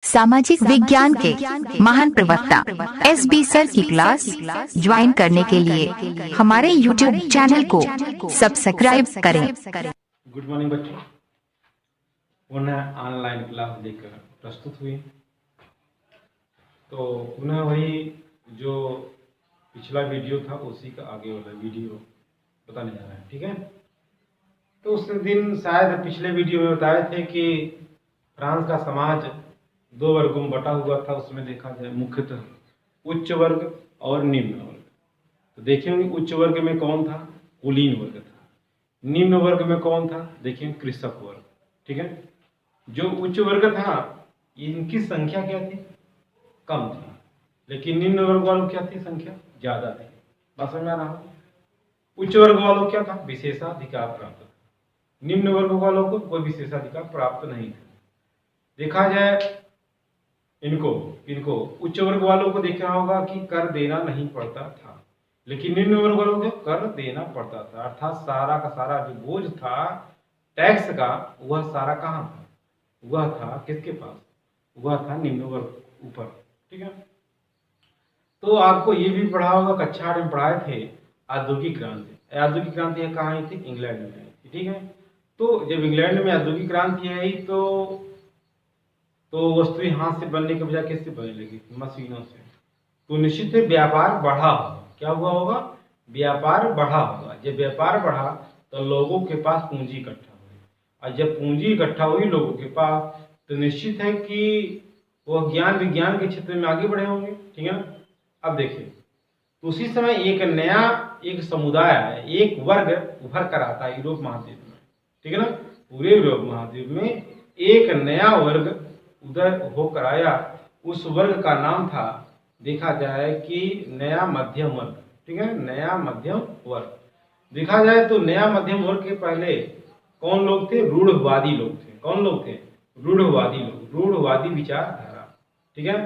सामाजिक विज्ञान के महान प्रवक्ता SB सर की क्लास ज्वाइन करने के लिए हमारे YouTube चैनल को सब्सक्राइब करें। गुड मॉर्निंग बच्चों, पुनः ऑनलाइन क्लास लेकर प्रस्तुत हुए। तो पुनः वही जो पिछला वीडियो था उसी का आगे वाला वीडियो बताने जा रहा है, ठीक है। तो उस दिन शायद पिछले वीडियो में बताए थे कि फ्रांस का समाज दो वर्गों में बटा हुआ था। उसमें देखा जाए मुख्यतः उच्च वर्ग और निम्न वर्ग। तो देखेंगे उच्च वर्ग में कौन था, कुलीन वर्ग था। निम्न वर्ग में कौन था, देखिए कृषक वर्ग, ठीक है। जो उच्च वर्ग था इनकी संख्या क्या थी, कम थी, लेकिन निम्न वर्ग वालों क्या थी, संख्या ज्यादा थी। बात समझ में आ रहा है। उच्च वर्ग वालों क्या था, विशेषाधिकार प्राप्त था। निम्न वर्ग वालों को कोई विशेषाधिकार प्राप्त नहीं था। देखा जाए इनको उच्च वर्ग वालों को देखना होगा कि कर देना नहीं पड़ता था, लेकिन निम्न वर्ग वालों को कर देना पड़ता था। अर्थात सारा का सारा जो बोझ था टैक्स का, वह सारा कहाँ था, वह था किसके पास, वह था निम्न वर्ग ऊपर, ठीक है। तो आपको ये भी पढ़ा होगा, कक्षा 8 में पढ़ाए थे औद्योगिक क्रांति। औद्योगिक क्रांति कहाँ आई थी, इंग्लैंड में आई थी, ठीक है। तो जब इंग्लैंड में औद्योगिक क्रांति आई तो वस्तुएं हाथ से बनने के बजाय किससे बनने लगी, मशीनों से। तो निश्चित ही व्यापार बढ़ा होगा। क्या हुआ होगा, व्यापार बढ़ा होगा। जब व्यापार बढ़ा तो लोगों के पास पूंजी इकट्ठा हुई, और जब पूंजी इकट्ठा हुई लोगों के पास तो निश्चित है कि वह ज्ञान विज्ञान के क्षेत्र में आगे बढ़े होंगे, ठीक है ना। अब देखिए, तो उसी समय एक समुदाय है, एक वर्ग उभर कर आता है यूरोप महाद्वीप में, ठीक है ना। पूरे यूरोप महाद्वीप में एक नया वर्ग उदय होकर आया। उस वर्ग का नाम था, देखा जाए कि नया मध्यम वर्ग, ठीक है, नया मध्यम वर्ग। देखा जाए तो नया मध्यम वर्ग के पहले कौन लोग थे, रूढ़वादी लोग थे। कौन लोग थे, रूढ़वादी लोग, रूढ़वादी विचारधारा, ठीक है।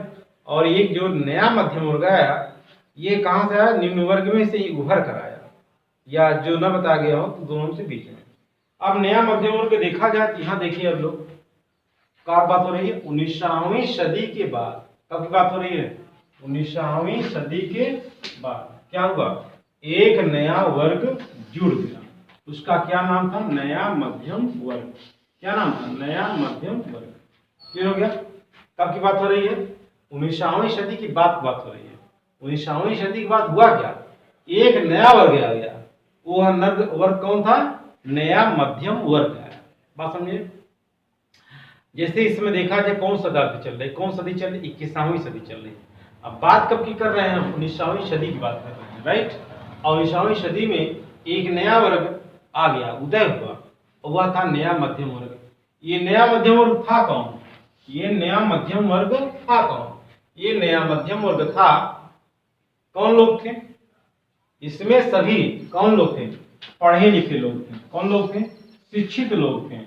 और एक जो नया मध्यम वर्ग आया, ये कहां से आया, निम्न वर्ग में से ही उभर कर आया, या जो न बताया गया हो तो दोनों से बीच में। अब नया मध्यम वर्ग देखा जाए, यहाँ देखिए अब लोग कब बात हो रही है, 19वीं सदी के बाद। कब की बात हो रही है, 19वीं सदी के बाद क्या हुआ, एक नया वर्ग जुड़ गया। उसका क्या नाम था, नया मध्यम वर्ग। क्या नाम था, नया मध्यम वर्ग। क्लियर हो गया। कब की बात हो रही है, 19वीं सदी की बात हो रही है। 19वीं सदी के बाद हुआ क्या, एक नया वर्ग आ गया। वो वर्ग कौन था, नया मध्यम वर्ग है। बात समझिए। जैसे इसमें देखा जाए कौन शताब्दी चल रही, कौन सदी चल रही, 21वीं सदी चल रही। अब बात कब की कर रहे हैं, 19वीं सदी की बात कर रहे हैं, राइट। और 19वीं सदी में एक नया वर्ग आ गया, उदय हुआ, और वह था नया मध्यम वर्ग। ये नया मध्यम वर्ग था कौन, ये नया मध्यम वर्ग था कौन, ये नया मध्यम वर्ग था, कौन लोग थे इसमें, सभी कौन लोग थे, पढ़े लिखे लोग थे। कौन लोग थे, शिक्षित लोग थे।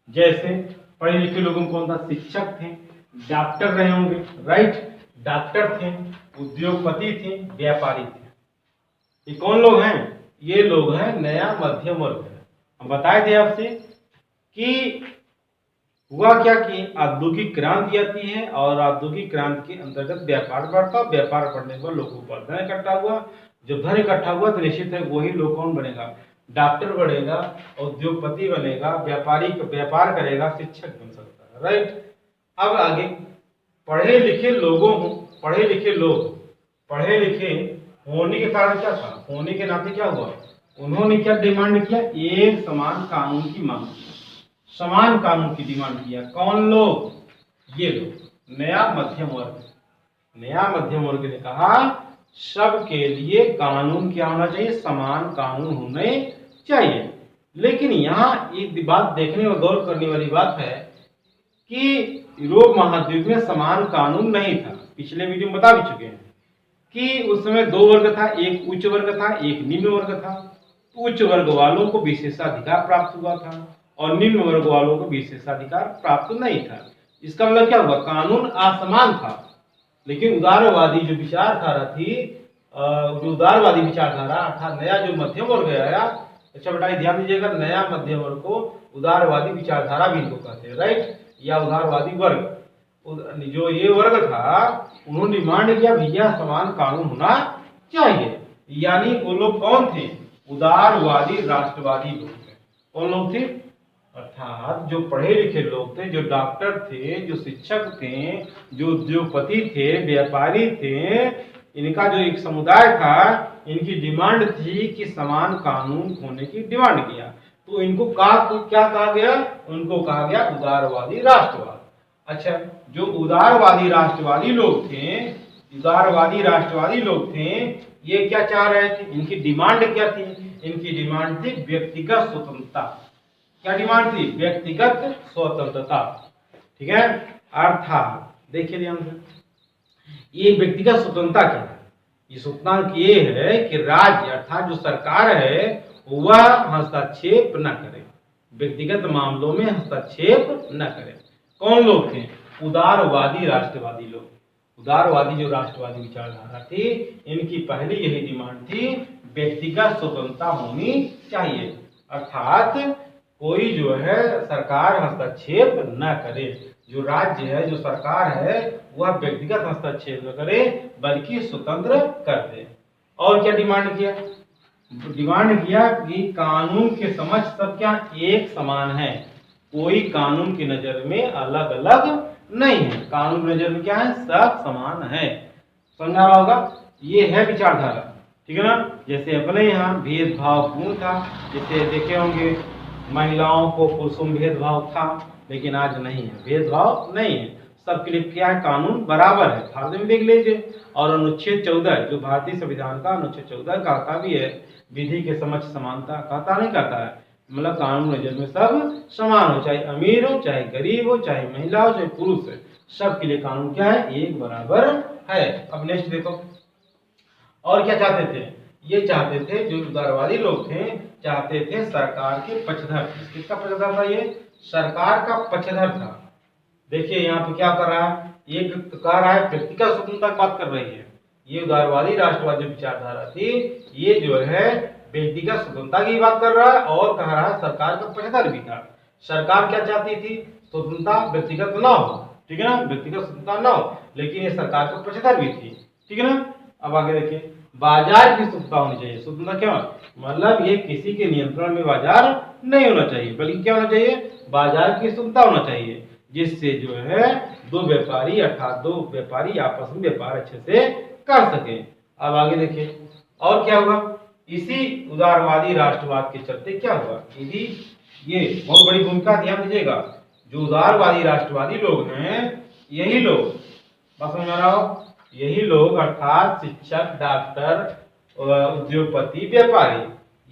जैसे पढ़े लिखे लोगों में कौन था, शिक्षक थे, डॉक्टर रहे होंगे, राइट, डॉक्टर थे, उद्योगपति थे, व्यापारी थे। ये कौन लोग हैं, ये लोग हैं नया मध्यम वर्ग है। हम बताए थे आपसे कि हुआ क्या कि औद्योगिक क्रांति आती है, और औद्योगिक क्रांति के अंतर्गत व्यापार बढ़ता, व्यापार बढ़ने के बाद लोगों पर धन इकट्ठा हुआ। जब धन इकट्ठा हुआ तो निश्चित है वही लोग कौन बनेगा, डॉक्टर बनेगा, उद्योगपति बनेगा, व्यापारी व्यापार करेगा, शिक्षक बन सकता है, राइट। अब आगे पढ़े लिखे लोग पढ़े लिखे होने के कारण क्या था, होने के नाते क्या हुआ, उन्होंने क्या डिमांड किया, एक समान कानून की मांग की, समान कानून की डिमांड किया। कौन लोग, ये लोग, नया मध्यम वर्ग। नया मध्यम वर्ग ने कहा सबके लिए कानून क्या होना चाहिए, समान कानून होने चाहिए। लेकिन यहाँ एक बात देखने और गौर करने वाली बात है कि यूरोप महाद्वीप में समान कानून नहीं था। पिछले वीडियो में बता भी चुके हैं कि उस समय दो वर्ग था, एक उच्च वर्ग था, एक निम्न वर्ग था। उच्च वर्ग वालों को विशेषाधिकार प्राप्त हुआ था, और निम्न वर्ग वालों को विशेषाधिकार प्राप्त नहीं था। इसका मतलब क्या हुआ, कानून असमान था। लेकिन उदारवादी जो विचारधारा थी, जो उदारवादी विचारधारा अर्थात नया जो मध्यम वर्ग आया, अच्छा बेटा ध्यान दीजिएगा, नया मध्यम वर्ग को उदारवादी विचारधारा भी इनको कहते हैं, राइट, या उदारवादी वर्ग। जो ये वर्ग था उन्होंने डिमांड किया भैया समान कानून होना चाहिए। यानी वो लोग कौन थे? उदारवादी राष्ट्रवादी लोग थे। कौन लोग थे? अर्थात जो पढ़े लिखे लोग थे, जो डॉक्टर थे, जो शिक्षक थे, जो उद्योगपति थे, व्यापारी थे, इनका जो एक समुदाय था, इनकी डिमांड थी कि समान कानून होने की डिमांड किया। तो इनको क्या कहा गया? उनको कहा गया उदारवादी राष्ट्रवाद। अच्छा, जो उदारवादी राष्ट्रवादी लोग थे, ये क्या चाह रहे थे? इनकी डिमांड क्या थी? इनकी डिमांड थी व्यक्तिगत स्वतंत्रता। क्या डिमांड थी? व्यक्तिगत स्वतंत्रता। ठीक है। अर्थात देखिए ध्यान से, ये व्यक्तिगत स्वतंत्रता क्या है? ये स्वतंत्रता ये है कि राज्य अर्थात जो सरकार है वह हस्तक्षेप न करे, व्यक्तिगत मामलों में हस्तक्षेप न करे। कौन लोग थे? उदारवादी राष्ट्रवादी लोग। उदारवादी जो राष्ट्रवादी विचारधारा थी, इनकी पहली यही डिमांड थी व्यक्तिगत स्वतंत्रता होनी चाहिए, अर्थात कोई जो है सरकार हस्तक्षेप न करे। जो राज्य है, जो सरकार है, वह व्यक्तिगत हस्तक्षेप न करे बल्कि स्वतंत्र कर दे। और क्या डिमांड किया? डिमांड किया कि कानून के समक्ष सब क्या एक समान है, कोई कानून की नजर में अलग अलग नहीं है। कानून की नजर में क्या है? सब समान है। समझा रहा होगा? ये है विचारधारा। ठीक है ना। जैसे अपने यहाँ भेदभाव पूर्ण था, जैसे देखे होंगे महिलाओं को पुरुषों में भेदभाव था, लेकिन आज नहीं है, भेदभाव नहीं है, सबके लिए क्या है? कानून बराबर है। भारत में देख लीजिए। और अनुच्छेद 14 जो भारतीय संविधान का अनुच्छेद 14 कहता भी है विधि के समक्ष समानता, कहता नहीं कहता है, मतलब कानून नजर में सब समान हो, चाहे अमीर हो, चाहे गरीब हो, चाहे महिला हो, चाहे पुरुष है, सबके लिए कानून क्या है? एक बराबर है। अब नेक्स्ट देखो, और क्या चाहते थे? ये चाहते थे, जो उदारवादी लोग थे, चाहते थे सरकार के पक्षधर। किसका पक्षधर था? ये सरकार का पक्षधर था। देखिए यहाँ पे क्या कर रहा है? एक कह रहा है व्यक्तिगत स्वतंत्रता की बात कर रही है। ये उदारवादी राष्ट्रवादी विचारधारा थी, ये जो है व्यक्तिगत स्वतंत्रता की बात कर रहा है और कह रहा है सरकार का पक्षधर भी था। सरकार क्या चाहती थी? स्वतंत्रता व्यक्तिगत ना हो, ठीक है ना, व्यक्तिगत स्वतंत्रता ना हो, लेकिन ये सरकार का पक्षधर भी थी। ठीक है ना। अब आगे देखिए, बाजार की स्वतंत्रता होनी चाहिए। स्वतंत्रता क्या मतलब? ये किसी के नियंत्रण में बाजार नहीं होना चाहिए, बल्कि क्या होना चाहिए? बाजार की स्वतंत्रता होना चाहिए, जिससे जो है दो व्यापारी आपस में व्यापार अच्छे से कर सके। अब आगे देखिए, और क्या हुआ? इसी उदारवादी राष्ट्रवाद के चलते क्या हुआ? यदि ये बहुत बड़ी भूमिका, ध्यान दीजिएगा, जो उदारवादी राष्ट्रवादी लोग हैं, यही लोग, बात समझ आ रहा हो, यही लोग अर्थात शिक्षक, डॉक्टर, उद्योगपति, व्यापारी,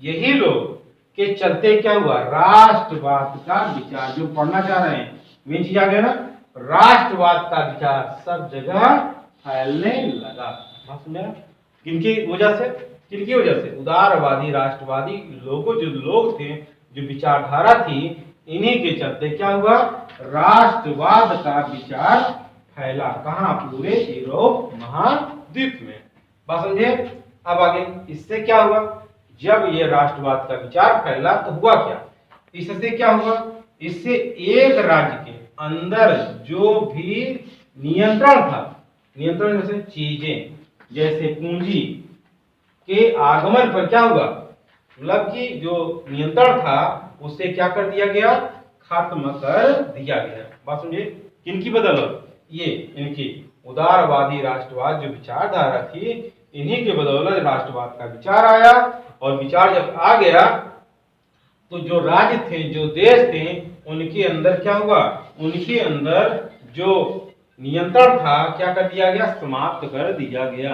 यही लोग के चलते क्या हुआ? राष्ट्रवाद का विचार जो पढ़ना चाह रहे हैं, मेन चीज आ गया ना, राष्ट्रवाद का विचार सब जगह फैलने लगा। बात समझा? किनकी वजह से? किनकी वजह से? उदारवादी राष्ट्रवादी लोगों, जो लोग थे, जो विचारधारा थी, इन्हीं के चलते क्या हुआ? राष्ट्रवाद का विचार फैला। कहाँ? पूरे यूरोप महाद्वीप में। बात समझे? अब आगे इससे क्या हुआ? जब ये राष्ट्रवाद का विचार फैला तो हुआ क्या? इससे क्या हुआ? इससे एक राज्य के अंदर जो भी नियंत्रण था, नियंत्रण जैसे चीजें, जैसे पूंजी के आगमन पर क्या हुआ? मतलब कि जो नियंत्रण था उसे क्या कर दिया गया? खत्म कर दिया गया। बात समझिए? किनकी बदौलत? ये इनकी उदारवादी राष्ट्रवाद जो विचारधारा थी, इन्हीं के बदौलत राष्ट्रवाद का विचार आया। और विचार जब आ गया तो जो राज्य थे, जो देश थे, उनके अंदर क्या हुआ? उनके अंदर जो नियंत्रण था क्या कर दिया गया? समाप्त कर दिया गया।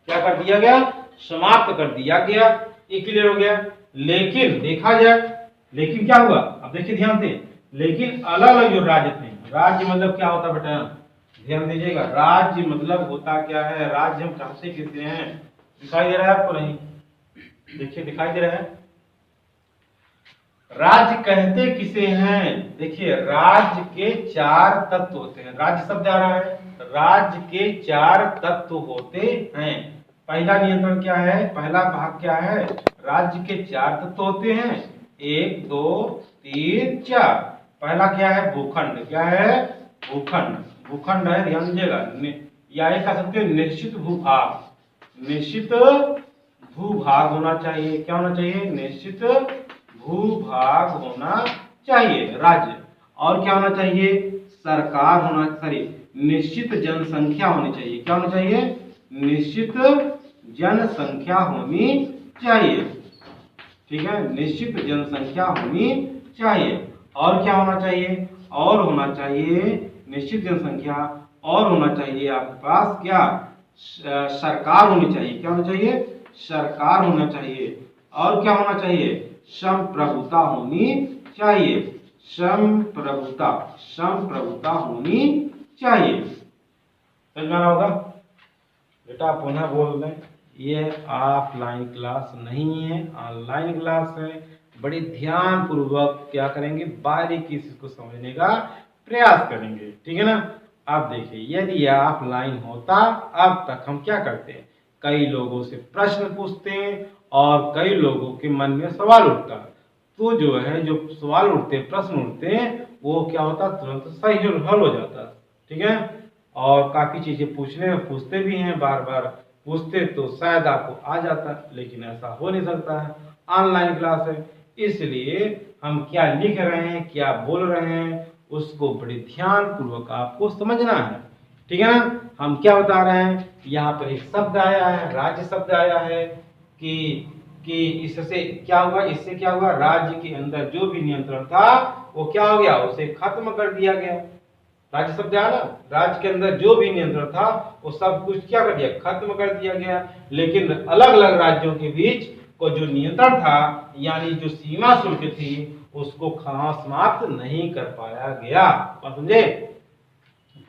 क्या कर दिया गया? समाप्त कर दिया गया। ये क्लियर हो गया। लेकिन देखा जाए, लेकिन क्या हुआ? अब देखिए ध्यान से, लेकिन अलग अलग जो राज्य थे, राज्य मतलब क्या होता बेटा? ध्यान दीजिएगा, राज्य मतलब होता क्या है? राज्य हम कहां से कहते हैं? दिखाई दे रहा है आपको? नहीं, देखिए दिखाई दे रहा है। राज्य कहते किसे हैं? देखिए, राज्य के 4 तत्व होते हैं। राज्य शब्द आ रहा है, राज्य के 4 तत्व होते हैं। पहला नियंत्रण क्या है? पहला भाग क्या है? राज्य के 4 तत्व होते हैं, 1 2 3 4। पहला क्या है? भूखंड। क्या है? भूखंड। भूखंड है, ध्यान दीजिएगा, या ये कह सकते हैं निश्चित भूभाग, निश्चित भूभाग होना चाहिए। क्या होना चाहिए? निश्चित भूभाग होना चाहिए राज्य। और क्या होना चाहिए? सरकार होना, सॉरी, निश्चित जनसंख्या होनी चाहिए। क्या होना चाहिए? निश्चित जनसंख्या होनी चाहिए। ठीक है, निश्चित जनसंख्या होनी चाहिए। और क्या होना चाहिए? और होना चाहिए निश्चित जनसंख्या, और होना चाहिए आपके पास क्या? सरकार होनी चाहिए। क्या होना चाहिए? सरकार होना चाहिए। और क्या होना चाहिए? संप्रभुता होनी चाहिए। संप्रभुता, संप्रभुता होनी चाहिए। समझ में आ रहा होगा बेटा? पुनः बोल दें, ये ऑफलाइन क्लास नहीं है, ऑनलाइन क्लास है। बड़ी ध्यान पूर्वक क्या करेंगे? बारीकी से इसको समझने का प्रयास करेंगे। ठीक है ना? अब देखिए, यदि ऑफलाइन होता, अब तक हम क्या करते हैं? कई लोगों से प्रश्न पूछते हैं और कई लोगों के मन में सवाल उठता, तो जो है जो सवाल उठते, प्रश्न उठते हैं, वो क्या होता? तुरंत सही हल हो जाता। ठीक है? और काफी चीजें पूछते भी हैं, बार बार पूछते तो शायद आपको आ जाता, लेकिन ऐसा हो नहीं सकता है, ऑनलाइन क्लास है। इसलिए हम क्या लिख रहे हैं, क्या बोल रहे हैं, उसको बड़े ध्यान पूर्वक आपको समझना है। ठीक है ना? हम क्या बता रहे हैं? यहाँ पर एक शब्द आया है, राज्य शब्द आया है कि इससे क्या हुआ? इससे क्या हुआ? राज्य के अंदर जो भी नियंत्रण था वो क्या हो गया? उसे खत्म कर दिया गया। राज्य शब्द आया ना, राज्य के अंदर जो भी नियंत्रण था वो सब कुछ क्या कर दिया? खत्म कर दिया गया। लेकिन अलग अलग राज्यों के बीच को जो नियंत्रण था, यानी जो सीमा शुल्क थी, उसको समाप्त नहीं कर पाया गया। बात समझे?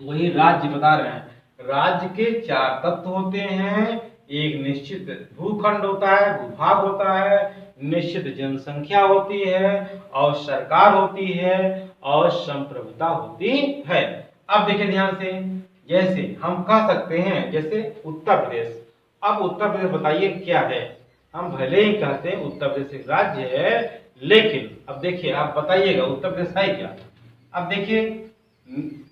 वही राज्य बता रहे हैं। राज्य के 4 तत्व होते हैं। एक निश्चित भूखंड होता है, भूभाग होता है, निश्चित जनसंख्या होती है, और सरकार होती है, और संप्रभुता होती है। अब देखिए ध्यान से, जैसे हम कह सकते हैं, जैसे उत्तर प्रदेश। अब उत्तर प्रदेश बताइए क्या है? हम भले ही कहते हैं उत्तर प्रदेश एक राज्य है, लेकिन अब देखिए, आप बताइएगा उत्तर प्रदेश है क्या? अब देखिए,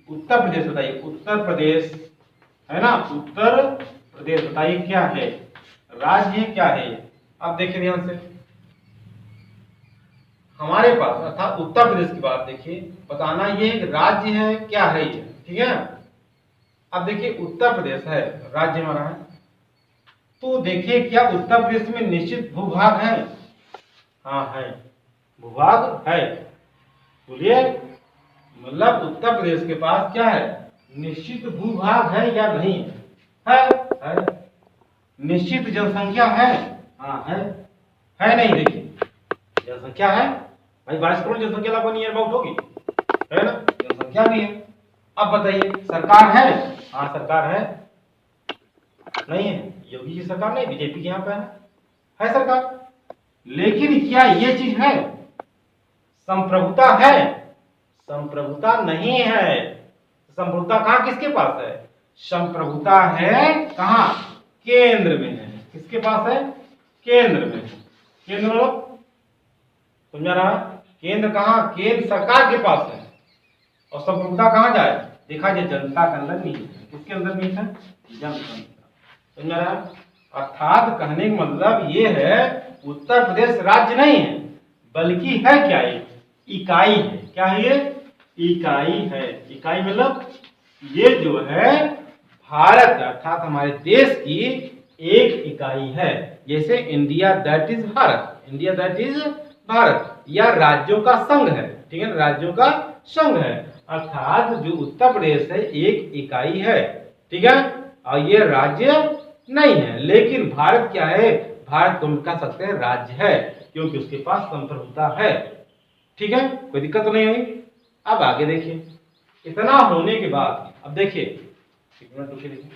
उत्तर प्रदेश बताइए, उत्तर प्रदेश है ना, उत्तर प्रदेश बताइए क्या है? राज्य है, क्या है? अब देखिए ध्यान से, हमारे पास अर्थात उत्तर प्रदेश की बात देखिए, बताना ये एक राज्य है, क्या है ये? ठीक है? अब देखिए, उत्तर प्रदेश है, राज्य हमारा है, तो देखिए क्या उत्तर प्रदेश में निश्चित भूभाग है? हाँ है, भूभाग है। बोलिए, मतलब उत्तर प्रदेश के पास क्या है? निश्चित भूभाग है या नहीं? है। निश्चित जनसंख्या है? हाँ है नहीं? देखिए, जनसंख्या है भाई, 22 करोड़ जनसंख्या लगभग नियर अबाउट होगी, है ना? जनसंख्या भी है। अब बताइए, सरकार है? हाँ सरकार है। नहीं है? योगी की सरकार नहीं, बीजेपी के यहाँ पे है सरकार। लेकिन क्या ये चीज है? संप्रभुता है? संप्रभुता नहीं है। संप्रभुता कहाँ किसके पास है? संप्रभुता है कहाँ? केंद्र में है। किसके पास है? केंद्र में। केंद्र मतलब समझ रहा है? केंद्र कहाँ? केंद्र सरकार के पास है। और संप्रभुता कहाँ जाए? देखा जाए जनता के अंदर नहीं है। किसके अंदर नहीं है? जनता। समझ रहा है? अर्थात कहने का मतलब ये है, उत्तर प्रदेश राज्य नहीं है, बल्कि है क्या? एक इकाई है। क्या है ये? इकाई है। इकाई मतलब ये जो है भारत अर्थात हमारे देश की एक इकाई है। जैसे India that is Bharat, India that is Bharat, या राज्यों का संघ है। ठीक है, राज्यों का संघ है। अर्थात जो उत्तर प्रदेश है एक इकाई है। ठीक है, और ये राज्य नहीं है। लेकिन भारत क्या है? भारत तुम कह सकते हैं राज्य है, क्योंकि उसके पास संप्रभुता है। ठीक है, कोई दिक्कत तो नहीं हुई। अब आगे देखिए, इतना होने के बाद अब देखिए, एक मिनट रुकिए, देखिए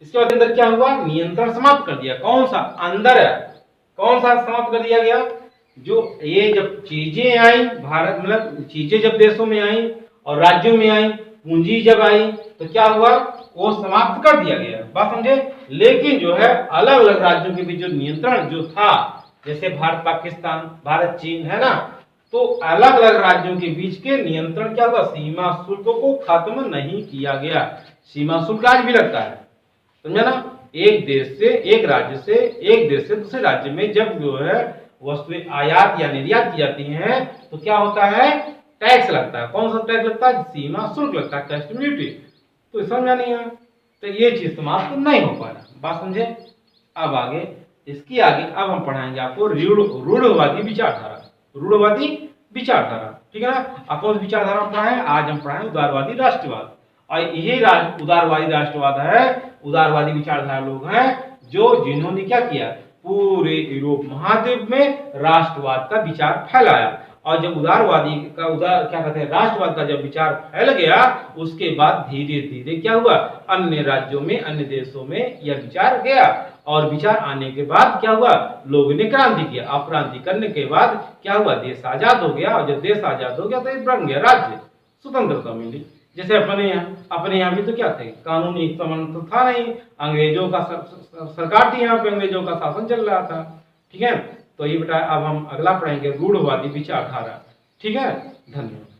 इसके बाद अंदर क्या हुआ? नियंत्रण समाप्त कर दिया। कौन सा? अंदर है। कौन सा समाप्त कर दिया गया? जो ये जब चीजें आई भारत, मतलब चीजें जब देशों में आई और राज्यों में आई, पूंजी जब आई, तो क्या हुआ? वो समाप्त कर दिया गया। बात समझे? लेकिन जो है अलग अलग राज्यों के बीच जो नियंत्रण जो था, जैसे भारत पाकिस्तान, भारत चीन, है ना, तो अलग अलग राज्यों के बीच के नियंत्रण क्या हुआ, सीमा शुल्क को खत्म नहीं किया गया। सीमा शुल्क आज भी लगता है, समझा ना। एक देश से, एक राज्य से, एक देश से दूसरे राज्य में जब जो है वस्तुएं आयात या निर्यात की जाती हैं तो क्या होता है, टैक्स लगता है। कौन सा टैक्स लगता है, सीमा शुल्क लगता है, कस्टम ड्यूटी। तो समझा नहीं है, तो ये चीज समाप्त तो नहीं हो पा रहा, बात समझे। अब आगे, इसकी आगे अब हम पढ़ाएंगे आपको रूढ़वादी विचारधारा। रूढ़वादी विचारधारा, ठीक है ना। अब कौन सी विचारधारा हम पढ़ाएं, आज हम पढ़ाएं उदारवादी राष्ट्रवाद। और यही उदारवादी राष्ट्रवाद है, उदारवादी विचारधारा लोग हैं जो जिन्होंने क्या किया, पूरे यूरोप महाद्वीप में राष्ट्रवाद का विचार फैलाया। और जब उदारवादी का क्या कहते हैं, राष्ट्रवाद का जब विचार फैल गया, उसके बाद धीरे धीरे क्या हुआ, अन्य राज्यों में, अन्य देशों में यह विचार गया। और विचार आने के बाद क्या हुआ, लोगों ने क्रांति किया। अब क्रांति करने के बाद क्या हुआ, देश आजाद हो गया। और जब देश आजाद हो गया तो बन गया राज्य, स्वतंत्रता मिली। जैसे अपने यहाँ भी तो क्या थे, कानूनी संबंध तो था नहीं, अंग्रेजों का सरकार थी यहाँ पे, अंग्रेजों का शासन चल रहा था, ठीक है। तो ये बेटा अब हम अगला पढ़ेंगे रूढ़वादी विचारधारा, ठीक है। धन्यवाद।